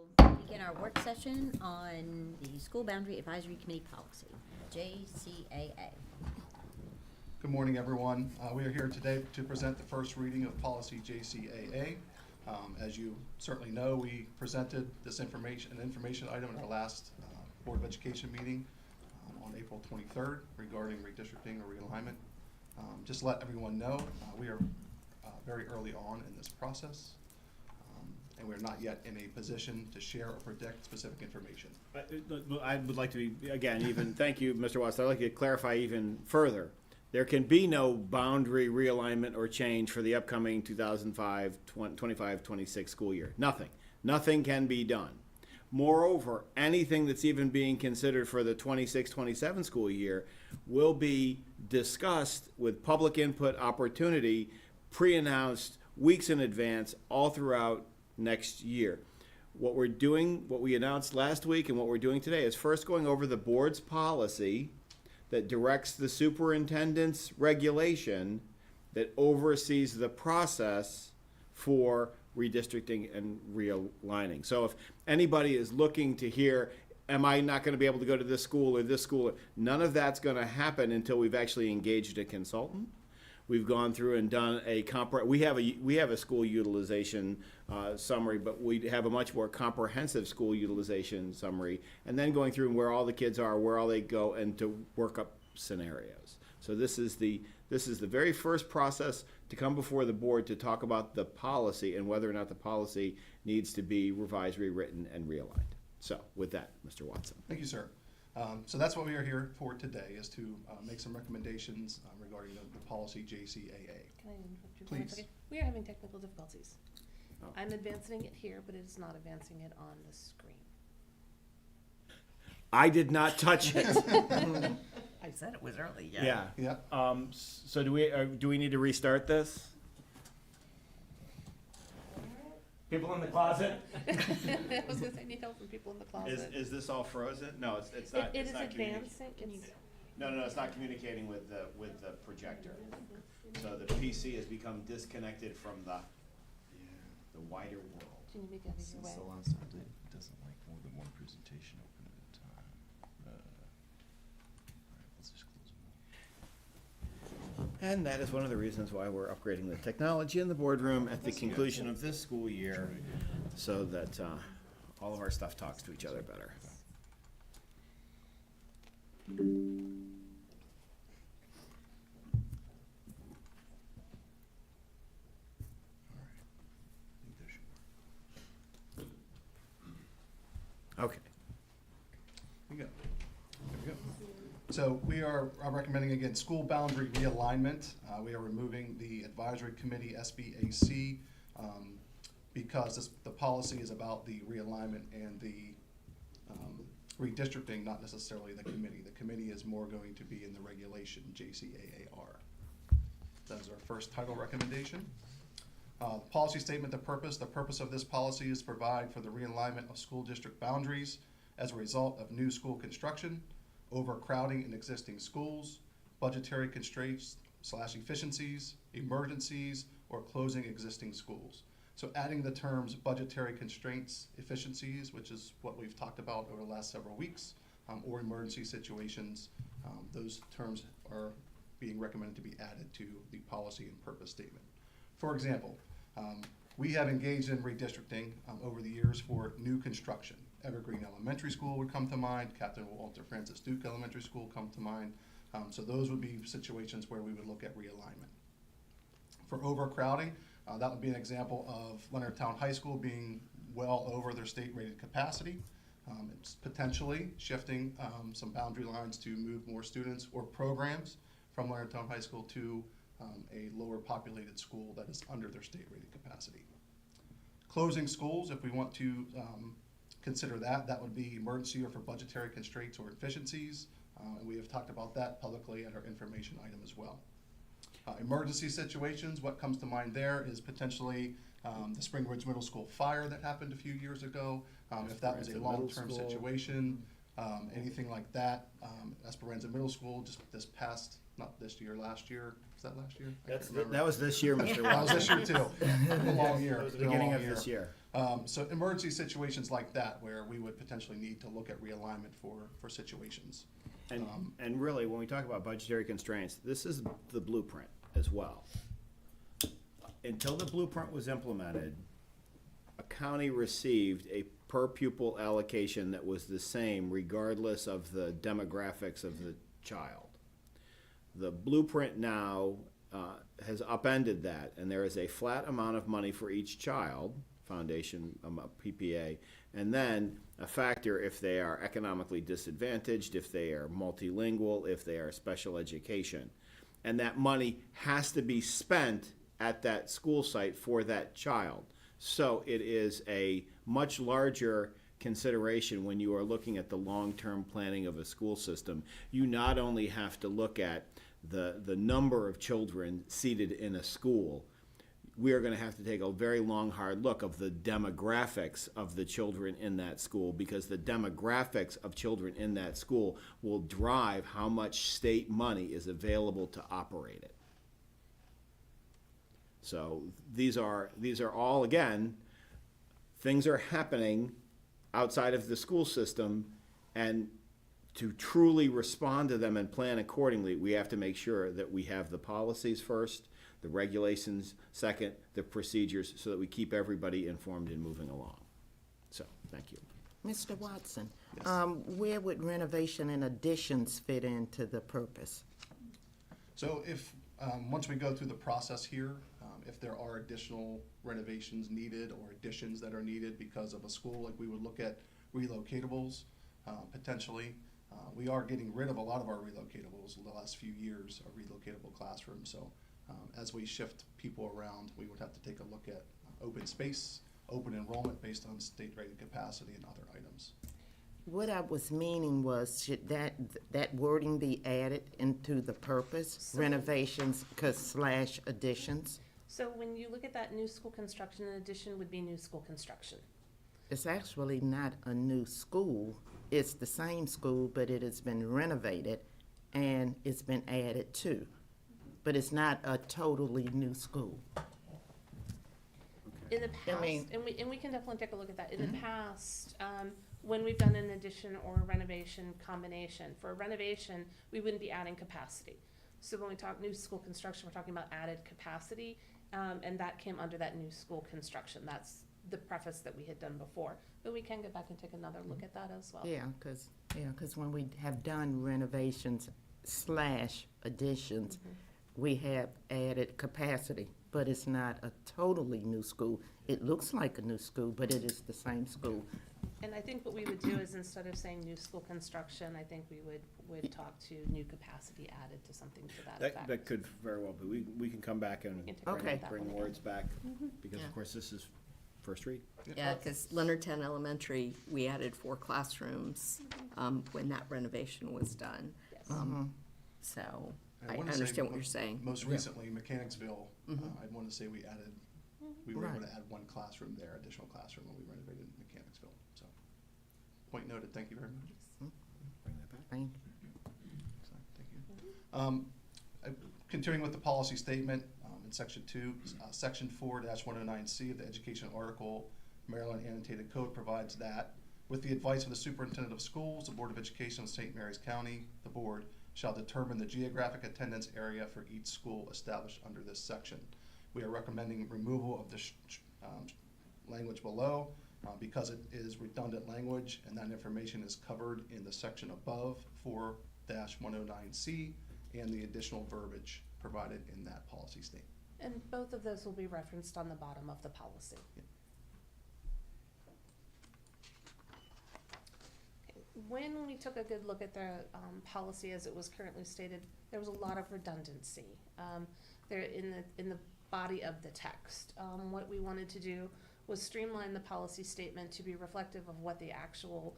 Begin our work session on the School Boundary Advisory Committee policy, JCAA. Good morning, everyone. We are here today to present the first reading of policy JCAA. As you certainly know, we presented this information item in our last Board of Education meeting on April 23rd regarding redistricting or realignment. Just to let everyone know, we are very early on in this process. And we're not yet in a position to share or predict specific information. I would like to be, again, even, thank you, Mr. Watts, I'd like to clarify even further. There can be no boundary realignment or change for the upcoming 2025-26 school year. Nothing can be done. Moreover, anything that's even being considered for the 26-27 school year will be discussed with public input opportunity, pre-announced weeks in advance, all throughout next year. What we're doing, what we announced last week and what we're doing today is first going over the board's policy that directs the superintendent's regulation that oversees the process for redistricting and realigning. So if anybody is looking to hear, am I not going to be able to go to this school or this school, none of that's going to happen until we've actually engaged a consultant. We've gone through and done a we have a school utilization summary, but we have a much more comprehensive school utilization summary, and then going through where all the kids are, where all they go, and to work up scenarios. So this is the very first process to come before the board to talk about the policy and whether or not the policy needs to be revised, rewritten, and realigned. So with that, Mr. Watson. Thank you, sir. So that's what we are here for today, is to make some recommendations regarding the policy JCAA. Can I interrupt you for 1 Please. second? We are having technical difficulties. Oh. I'm advancing it here, but it is not advancing it on the screen. I did not touch it. I said it was early, Yeah. Yeah. So do we need to restart this? People in the closet? I was gonna say, I need help from people in the closet. Is this all frozen? No, it's not. It it's is not advancing. No, it's not communicating with the projector. So the PC has become disconnected from the wider world. Do you need me to get out of your Since the way? last time, it doesn't like more than one presentation open at a time. Alright, let's just close them all. And that is one of the reasons why we're upgrading the technology in the boardroom at the conclusion of this school year, so that all of our stuff talks to each other better. I think that should work. Okay. There we go. There we go. So we are recommending, again, school boundary realignment. We are removing the advisory committee, SBAC, because the policy is about the realignment and the redistricting, not necessarily the committee. The committee is more going to be in the regulation, JCAA-R. That is our first title recommendation. Policy statement, the purpose of this policy is to provide for the realignment of school district boundaries as a result of new school construction, overcrowding in existing schools, budgetary constraints / efficiencies, emergencies, or closing existing schools. So adding the terms budgetary constraints, efficiencies, which is what we've talked about over the last several weeks, or emergency situations, those terms are being recommended to be added to the policy and purpose statement. For example, we have engaged in redistricting over the years for new construction. Evergreen Elementary School would come to mind, Captain Walter Francis Duke Elementary School come to mind. So those would be situations where we would look at realignment. For overcrowding, that would be an example of LEONARDTOWN High School being well over their state rated capacity. It's potentially shifting some boundary lines to move more students or programs from LEONARDTOWN High School to a lower populated school that is under their state rated capacity. Closing schools, if we want to consider that would be emergency or for budgetary constraints or efficiencies. And we have talked about that publicly at our information item as well. Emergency situations, what comes to mind there is potentially the Spring Ridge Middle School fire that happened a few years ago. If that was a long-term situation, anything like that. Esperanza Middle School, just this past, not this year, last year, Was that last year? I can't remember. That was this year, Mr. That was Watson. this year too. A long year. That was the It's been a beginning long of this year. So emergency situations like that, where we would potentially need to look at realignment for situations. And really, when we talk about budgetary constraints, this is the blueprint as well. Until the blueprint was implemented, a county received a per pupil allocation that was the same regardless of the demographics of the child. The blueprint now has upended that, and there is a flat amount of money for each child, foundation, PPA, and then a factor if they are economically disadvantaged, if they are multilingual, if they are special education. And that money has to be spent at that school site for that child. So it is a much larger consideration when you are looking at the long-term planning of a school system. You not only have to look at the number of children seated in a school, we are going to have to take a very long, hard look of the demographics of the children in that school, because the demographics of children in that school will drive how much state money is available to operate it. So these are all, again, things are happening outside of the school system, and to truly respond to them and plan accordingly, we have to make sure that we have the policies first, the regulations second, the procedures, so that we keep everybody informed and moving along. So, thank you. Mr. Watson, Yes. where would renovation and additions fit into the purpose? So if, once we go through the process here, if there are additional renovations needed or additions that are needed because of a school, like we would look at relocatables, potentially. We are getting rid of a lot of our relocatables in the last few years, our relocatable classrooms. So as we shift people around, we would have to take a look at open space, open enrollment based on state rated capacity and other items. What I was meaning was, should that wording be added into the purpose? So- Renovations / additions? So when you look at that, new school construction, in addition would be new school construction. It's actually not a new school. It's the same school, but it has been renovated and it's been added to. But it's not a totally new school. In the past, mean- and we can definitely take a look at that. In the past, when we've done an addition or a renovation combination, for a renovation, we wouldn't be adding capacity. So when we talk new school construction, we're talking about added capacity, and that came under that new school construction. That's the preface that we had done before. But we can go back and take another look at that as well. Yeah, because when we have done renovations / additions, we have added capacity, but it's not a totally new school. It looks like a new school, but it is the same school. And I think what we would do is, instead of saying new school construction, I think we would talk to new capacity added to something to that effect. That could very well be. We can come back and We can take a look Okay. at that bring one words again. back, because Yeah. of course this is first read. Yeah, because Leonardtown Elementary, we added 4 classrooms when that renovation was done. Yes. So I I wanna say understand what you're saying. Most recently, Mechanicsville, Mm-hmm. I want to say we were able to add one classroom there, additional classroom when we renovated Mechanicsville. So, point noted, thank you very much. Bring that back. Thank So, thank you. Continuing with the policy statement, in section 2, section 4-109C of the education article, Maryland Annotated Code provides that, with the advice of the superintendent of schools, the Board of Education of St. Mary's County, the board shall determine the geographic attendance area for each school established under this section. We are recommending removal of the language below because it is redundant language, and that information is covered in the section above 4-109C and the additional verbiage provided in that policy statement. And both of those will be referenced on the bottom of the policy. Okay, when we took a good look at the policy as it was currently stated, there was a lot of redundancy there in the body of the text. What we wanted to do was streamline the policy statement to be reflective of what the actual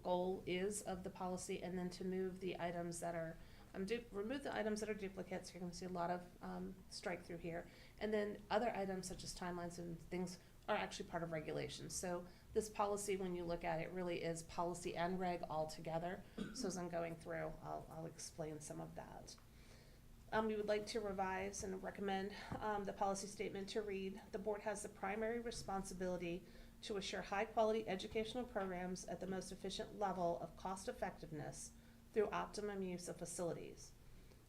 goal is of the policy, and then to move the items that are remove the items that are duplicates. You're going to see a lot of strike through here. And then other items such as timelines and things are actually part of regulations. So this policy, when you look at it, really is policy and reg all together. So as I'm going through, I'll explain some of that. We would like to revise and recommend the policy statement to read, the board has the primary responsibility to assure high-quality educational programs at the most efficient level of cost effectiveness through optimum use of facilities.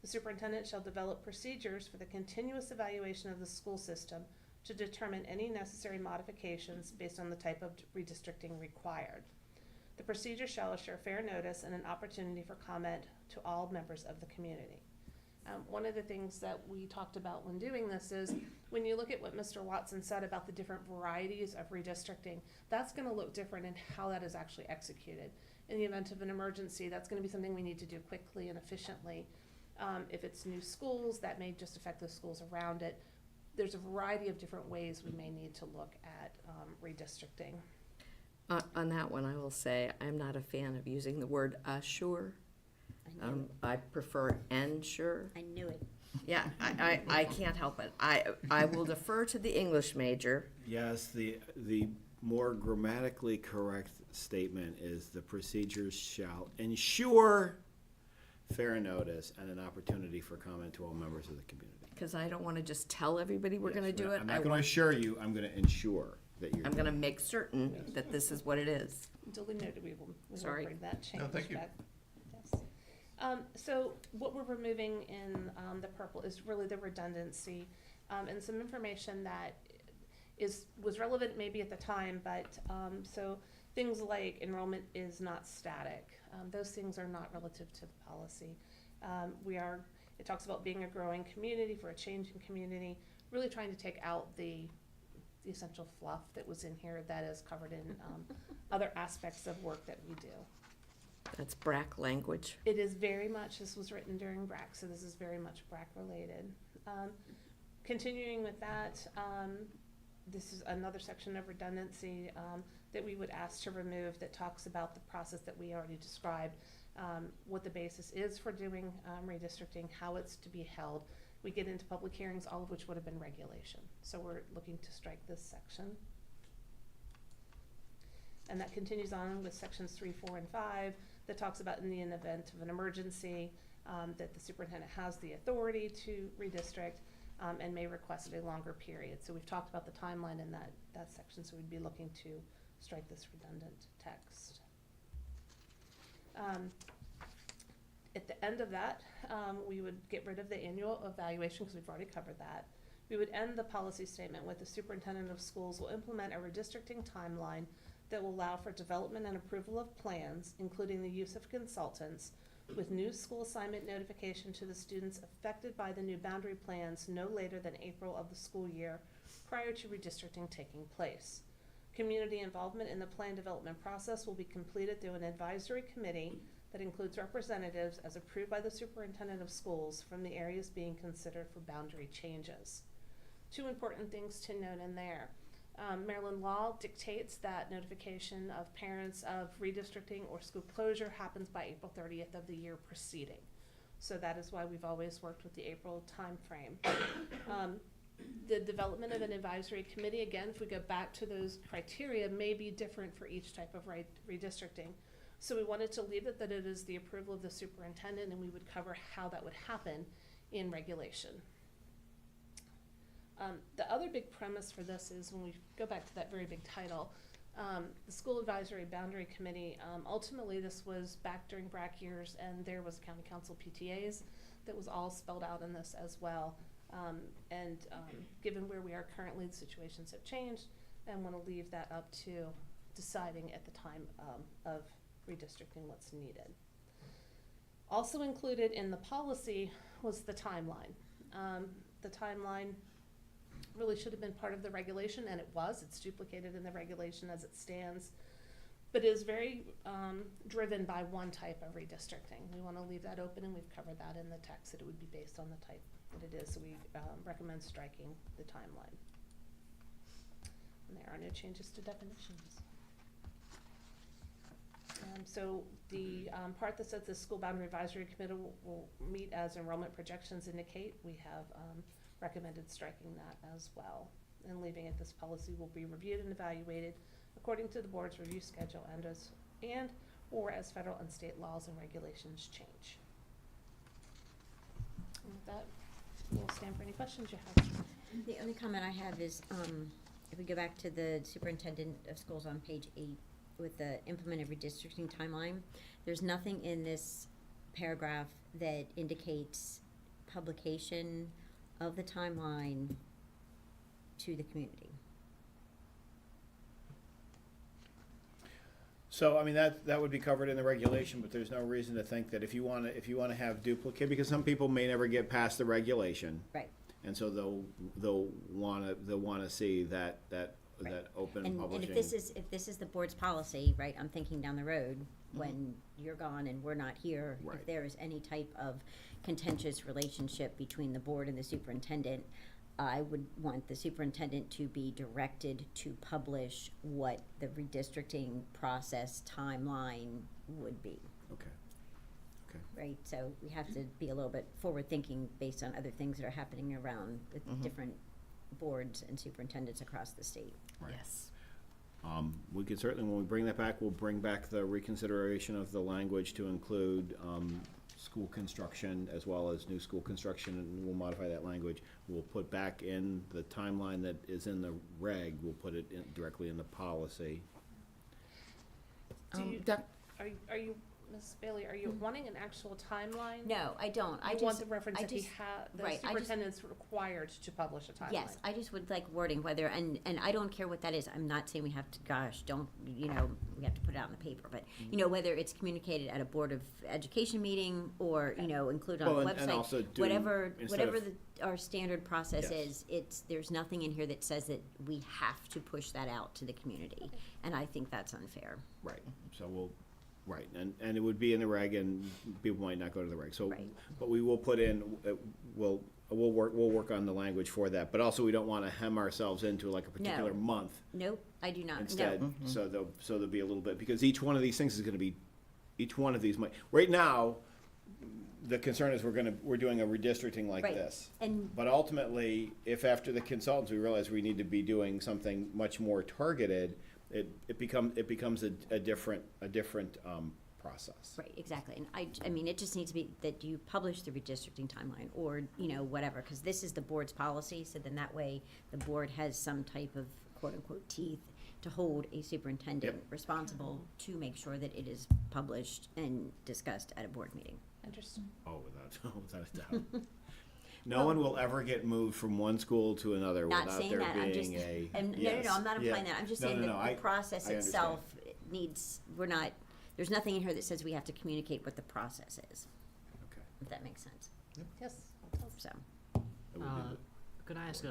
The superintendent shall develop procedures for the continuous evaluation of the school system to determine any necessary modifications based on the type of redistricting required. The procedure shall assure fair notice and an opportunity for comment to all members of the community. One of the things that we talked about when doing this is when you look at what Mr. Watson said about the different varieties of redistricting, that's going to look different in how that is actually executed. In the event of an emergency, that's going to be something we need to do quickly and efficiently. If it's new schools, that may just affect the schools around it. There's a variety of different ways we may need to look at redistricting. On that one, I will say, I'm not a fan of using the word assure. I knew it. I prefer ensure. I knew it. Yeah, I can't help it. I will defer to the English major. Yes, the more grammatically correct statement is the procedures shall ensure fair notice and an opportunity for comment to all members of the community. Because I don't want to just tell everybody we're going to do it. I'm not going to assure you, I'm going to ensure that you're. I'm going to make certain that this is what it is. Duly noted, we will Sorry. bring that change No, thank you. back. Yes. So what we're removing in the purple is really the redundancy and some information that was relevant maybe at the time, but so things like enrollment is not static. Those things are not relative to the policy. It talks about being a growing community for a changing community, really trying to take out the essential fluff that was in here that is covered in other aspects of work that we do. That's BRAC language. It is very much, this was written during BRAC, so this is very much BRAC related. Continuing with that, this is another section of redundancy that we would ask to remove that talks about the process that we already described, what the basis is for doing redistricting, how it's to be held. We get into public hearings, all of which would have been regulation. So we're looking to strike this section. And that continues on with sections 3, 4, and 5 that talks about in the event of an emergency that the superintendent has the authority to redistrict and may request a longer period. So we've talked about the timeline in that section, so we'd be looking to strike this redundant text. At the end of that, we would get rid of the annual evaluation because we've already covered that. We would end the policy statement with the superintendent of schools will implement a redistricting timeline that will allow for development and approval of plans, including the use of consultants, with new school assignment notification to the students affected by the new boundary plans no later than April of the school year prior to redistricting taking place. Community involvement in the plan development process will be completed through an advisory committee that includes representatives as approved by the superintendent of schools from the areas being considered for boundary changes. Two important things to note in there. Maryland law dictates that notification of parents of redistricting or school closure happens by April 30th of the year preceding. So that is why we've always worked with the April timeframe. The development of an advisory committee, again, if we go back to those criteria, may be different for each type of redistricting. So we wanted to leave it that it is the approval of the superintendent, and we would cover how that would happen in regulation. The other big premise for this is when we go back to that very big title, the School Advisory Boundary Committee, ultimately this was back during BRAC years, and there was county council PTAs that was all spelled out in this as well. Given where we are currently, the situations have changed, and want to leave that up to deciding at the time of redistricting what's needed. Also included in the policy was the timeline. The timeline really should have been part of the regulation, and it was. It's duplicated in the regulation as it stands, but it is very driven by one type of redistricting. We want to leave that open, and we've covered that in the text, that it would be based on the type that it is, so we recommend striking the timeline. And there are no changes to definitions. So the part that says the School Boundary Advisory Committee will meet as enrollment projections indicate, we have recommended striking that as well, and leaving it, this policy will be reviewed and evaluated according to the board's review schedule or as federal and state laws and regulations change. And with that, we'll stand for any questions you have. The only comment I have is, if we go back to the superintendent of schools on page 8 with the implemented redistricting timeline, there's nothing in this paragraph that indicates publication of the timeline to the community. So, I mean, that would be covered in the regulation, but there's no reason to think that if you wanna have duplicate, because some people may never get past the regulation. Right. And so they'll wanna see that open And publishing. if this is the board's policy, right, I'm thinking down the road, when you're gone and we're not here, Right. if there is any type of contentious relationship between the board and the superintendent, I would want the superintendent to be directed to publish what the redistricting process timeline would be, Okay. right? So we have to be a little bit forward-thinking based on other things that are happening around the different boards and superintendents across the state. Right. Yes. We can certainly, when we bring that back, we'll bring back the reconsideration of the language to include, school construction as well as new school construction, and we'll modify that language. We'll put back in the timeline that is in the reg, we'll put it in, directly in the policy. Do you, Doc- are you, Ms. Bailey, are you wanting an actual timeline? No, I don't. I You just want the reference I that he just- the right, I just- superintendent's required to publish a timeline? Yes, I just would like wording, whether, and I don't care what that is, I'm not saying we have to, gosh, don't, we have to put it out in the paper, but, whether it's communicated at a Board of Education meeting, or, included on Well, the and also website, do, whatever, instead whatever of- our standard process Yes. is, there's nothing in here that says that we have to push that out to the community, and I think that's unfair. Right, so right, and it would be in the reg, and people might not go to the reg, so, Right. but we will put in, we'll work on the language for that, but also we don't wanna hem ourselves into like a particular month Nope, I do not, no. instead, so there'll be a little bit, because each one of these things is gonna be, each one of these might, right now, the concern is we're doing a redistricting like Right. this. And But ultimately, if after the consultants, we realize we need to be doing something much more targeted, it becomes a different process. right, exactly, and I mean, it just needs to be that you publish the redistricting timeline, or, whatever, because this is the board's policy, so then that way, the board has some type of quote-unquote teeth to hold a superintendent Yep. responsible to make sure that it is published and discussed at a board meeting. Interesting. Oh, without a doubt. No one will ever get moved from one school to another Not without saying there that, I'm being just, a. and, Yes, no, I'm not implying yeah. that, I'm just No, saying no, that no, the process I understand. itself needs, there's nothing in here that says we have to communicate what the process is, Okay. if that makes sense, Yes. so. And we do Could I ask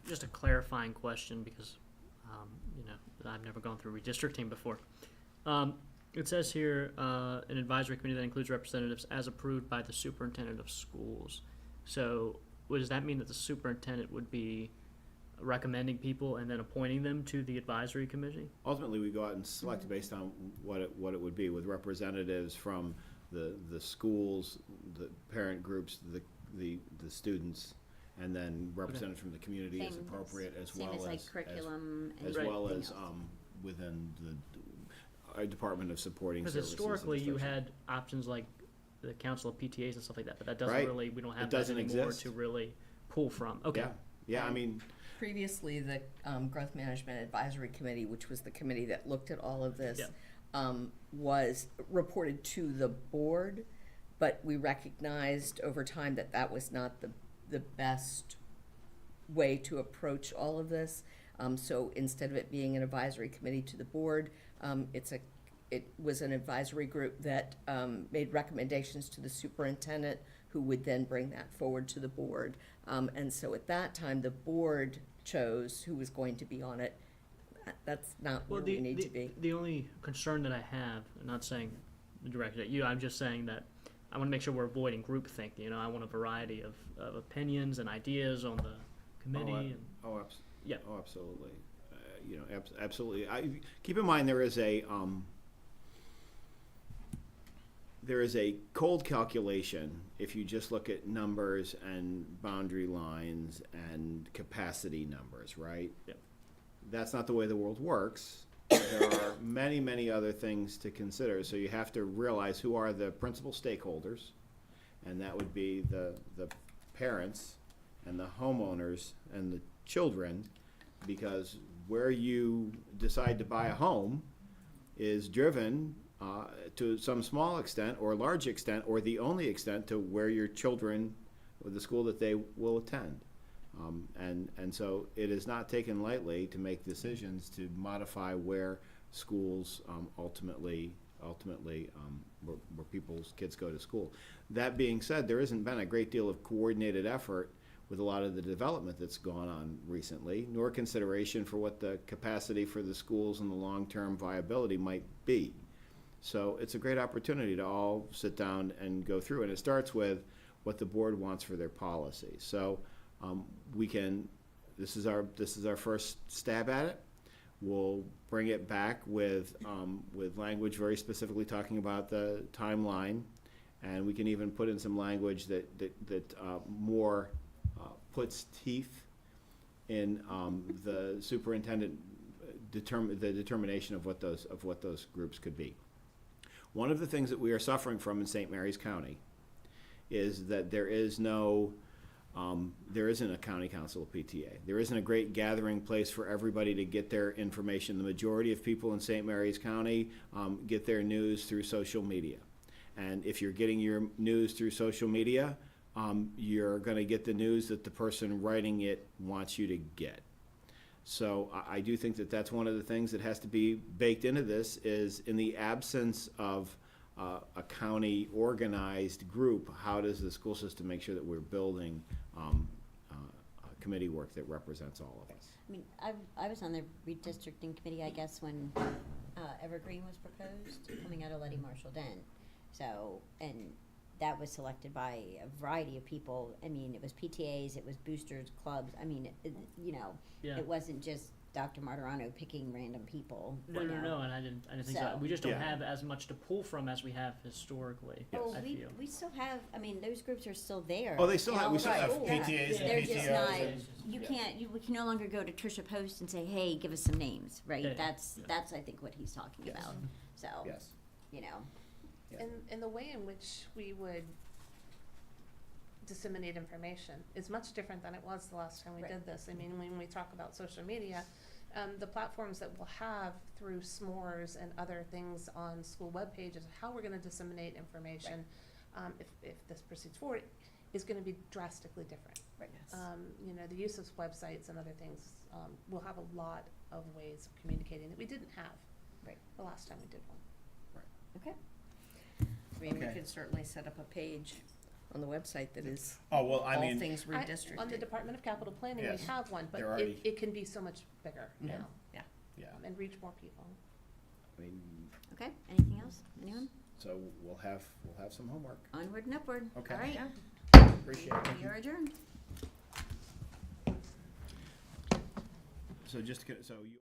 just a clarifying question, because, I've never gone through redistricting before. It says here, an advisory committee that includes representatives as approved by the superintendent of schools. So, does that mean that the superintendent would be recommending people and then appointing them to the advisory committee? Ultimately, we go out and select based on what it would be, with representatives from the schools, the parent groups, the students, and then representatives from the community as Same- appropriate, as Same well as like as, curriculum and as everything well as, else. within our Department of Supporting Because Services. historically, you Administration. had options like the council of PTAs and stuff like that, but that doesn't Right. really, we don't have It that doesn't anymore exist. to really pull from. Okay. Yeah, I mean, Previously, the Growth Management Advisory Committee, which was the committee that looked at all of this, Yeah. was reported to the board, but we recognized over time that that was not the best way to approach all of this. So instead of it being an advisory committee to the board, it was an advisory group that made recommendations to the superintendent, who would then bring that forward to the board. And so at that time, the board chose who was going to be on it. That's not where we need to be. The only concern that I have, I'm not saying directed at you, I'm just saying that I want to make sure we're avoiding groupthink. I want a variety of opinions and ideas on the committee. Yeah. Oh, absolutely. Absolutely. Keep in mind, there is a cold calculation if you just look at numbers and boundary lines and capacity numbers, right? Yep. That's not the way the world works. There are many, many other things to consider. So you have to realize who are the principal stakeholders, and that would be the parents and the homeowners and the children, because where you decide to buy a home is driven to some small extent or large extent or the only extent to where your children, or the school that they will attend. And so it is not taken lightly to make decisions to modify where schools ultimately where people's kids go to school. That being said, there hasn't been a great deal of coordinated effort with a lot of the development that's gone on recently, nor consideration for what the capacity for the schools and the long-term viability might be. So it's a great opportunity to all sit down and go through, and it starts with what the board wants for their policy. So this is our first stab at it. We'll bring it back with language very specifically talking about the timeline, and we can even put in some language that more puts teeth in the superintendent determination of what those groups could be. One of the things that we are suffering from in St. Mary's County is that there isn't a county council of PTA. There isn't a great gathering place for everybody to get their information. The majority of people in St. Mary's County get their news through social media. And if you're getting your news through social media, you're going to get the news that the person writing it wants you to get. So I do think that that's one of the things that has to be baked into this is in the absence of a county organized group, how does the school system make sure that we're building committee work that represents all of us? I mean, I was on the redistricting committee, I guess, when Evergreen was proposed, coming out of Letty Marshall Dent. So, and that was selected by a variety of people. I mean, it was PTAs, it was boosters, clubs. I mean, Yeah. it wasn't just Dr. Martirano picking random people. No, you know. no, and I didn't think so. So- We just don't Yeah. have as much to pull from as we have historically. Oh, I we feel. still have, I mean, those groups are still there. Oh, they still in have, all we of still our have schools. PTAs and They're just PTOs. not, and- you yeah. can't, we can no longer go to Trisha Post and say, hey, give us some names, right? Yeah, That's, yeah. that's, I think, what he's talking Yes. about. So, Yes. you know, Yeah. And the way in which we would disseminate information is much different than it was the last time we Right. did this. I mean, when we talk about social media, the platforms that we'll have through s'mores and other things on school web pages, how we're gonna disseminate information, if this proceeds forward, is gonna be drastically different. right. The use of websites and other things, will have a lot of ways of communicating that we didn't have Right. the last time we did one. Okay. I mean, we Okay. could certainly set up a page on the website that is Oh, well, all things redistricting. On the Department of Capital Planning, we Yes. have one, but They're already- it can be so much bigger now, yeah. and reach more people. I mean, Okay, anything else? Anyone? so we'll have some homework. Onward and upward. Okay. All right. Appreciate it. We are adjourned. So just to, so you.